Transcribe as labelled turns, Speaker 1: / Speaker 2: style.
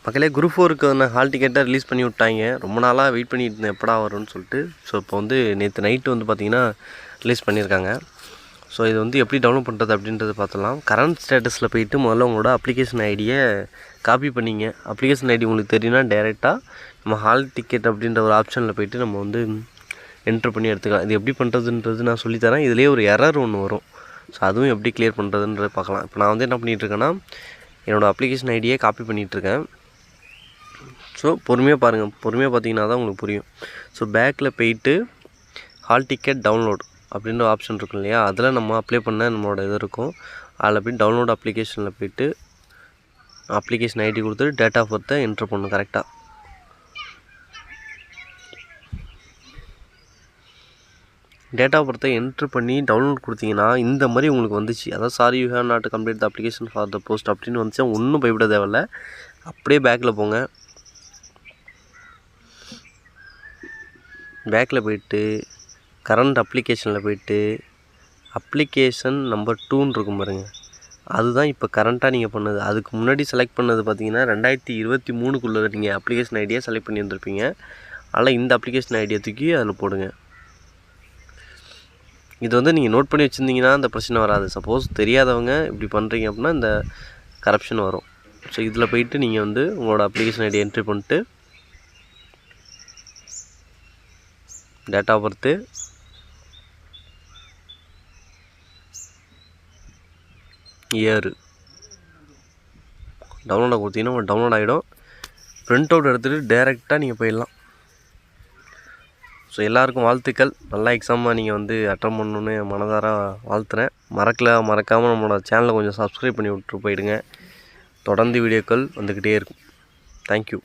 Speaker 1: மக்களே group 4க்கு hall டிக்கெட்டை release பண்ணி விட்டாங்க. ரொம்ப நாளாக வெயிட் பண்ணிட்டு இருந்தேன் எப்படா வரும்னு சொல்லிட்டு. ஸோ இப்போ வந்து நேற்று நைட்டு வந்து பார்த்திங்கன்னா ரிலீஸ் பண்ணியிருக்காங்க. ஸோ இது வந்து எப்படி டவுன்லோட் பண்ணுறது அப்படின்றத பார்த்துலாம். கரண்ட் ஸ்டேட்டஸில் போய்ட்டு முதல்ல உங்களோட அப்ளிகேஷன் ஐடியை காப்பி பண்ணிங்க. அப்ளிகேஷன் ஐடி உங்களுக்கு தெரியும்னா டேரெக்டாக நம்ம ஹால் டிக்கெட் அப்படின்ற ஒரு ஆப்ஷனில் போய்ட்டு நம்ம வந்து என்ட்ரு பண்ணி எடுத்துக்கலாம். இது எப்படி பண்ணுறதுன்றது நான் சொல்லித்தரேன். இதுலேயே ஒரு எரர் ஒன்று வரும். ஸோ அதுவும் எப்படி கிளியர் பண்ணுறதுன்றத பார்க்கலாம். இப்போ நான் வந்து என்ன பண்ணிகிட்ருக்கேன்னா என்னோடய அப்ளிகேஷன் ஐடியை காப்பி பண்ணிகிட்ருக்கேன். ஸோ பொறுமையாக பாருங்கள். பொறுமையாக பார்த்தீங்கன்னா தான் உங்களுக்கு புரியும். ஸோ பேக்கில் போயிட்டு ஹால் டிக்கெட் டவுன்லோட் அப்படின்ற ஆப்ஷன் இருக்கும் இல்லையா, அதில் நம்ம அப்ளை பண்ண நம்மளோட இது இருக்கும். அதில் போய் டவுன்லோட் அப்ளிகேஷனில் போய்ட்டு அப்ளிகேஷன் ஐடி கொடுத்துட்டு டேட் ஆஃப் பர்த்தை என்ட்ரு பண்ணணும் கரெக்டாக. டேட் ஆஃப் பர்த்தை என்ட்ரு பண்ணி டவுன்லோட் கொடுத்தீங்கன்னா இந்த மாதிரி உங்களுக்கு வந்துச்சு. அதாவது sorry you have not complete the application for the post அப்படின்னு வந்துச்சு. ஒன்றும் பயப்பட தேவையில்லை. அப்படியே பேக்கில் போங்க. பேக்கில் போய்ட்டு கரண்ட் அப்ளிகேஷனில் போய்ட்டு அப்ளிகேஷன் நம்பர் 2ன்னு இருக்கும் பாருங்கள். அதுதான் இப்போ கரண்ட்டாக நீங்கள் பண்ணது. அதுக்கு முன்னாடி செலக்ட் பண்ணது பார்த்தீங்கன்னா 2023க்குள்ளே நீங்கள் அப்ளிகேஷன் ஐடியா செலக்ட் பண்ணி வந்திருப்பீங்க. அதனால் இந்த அப்ளிகேஷன் ஐடியா தூக்கி அதில் போடுங்க. இது வந்து நீங்கள் நோட் பண்ணி வச்சுருந்தீங்கன்னா அந்த பிரச்சனை வராது. சப்போஸ் தெரியாதவங்க இப்படி பண்ணுறீங்க அப்படின்னா இந்த கரப்ஷன் வரும். ஸோ இதில் போய்ட்டு நீங்கள் வந்து உங்களோட அப்ளிகேஷன் ஐடி என்ட்ரி பண்ணிட்டு டேட் ஆஃப் பர்த்து, இயரு டவுன்லோடாக கொடுத்தீங்கன்னா டவுன்லோட் ஆகிடும். ப்ரிண்ட் அவுட் எடுத்துகிட்டு டேரெக்டாக நீங்கள் போயிடலாம். ஸோ எல்லாருக்கும் வாழ்த்துக்கள். நல்லா எக்ஸாமாக நீங்கள் வந்து அட்டன் பண்ணணுன்னு மனதார வாழ்த்துறேன். மறக்காமல் நம்மளோட சேனலை கொஞ்சம் சப்ஸ்கிரைப் பண்ணி விட்டு போயிடுங்க. தொடர்ந்து வீடியோக்கள் வந்துக்கிட்டே இருக்கும். தேங்க்யூ.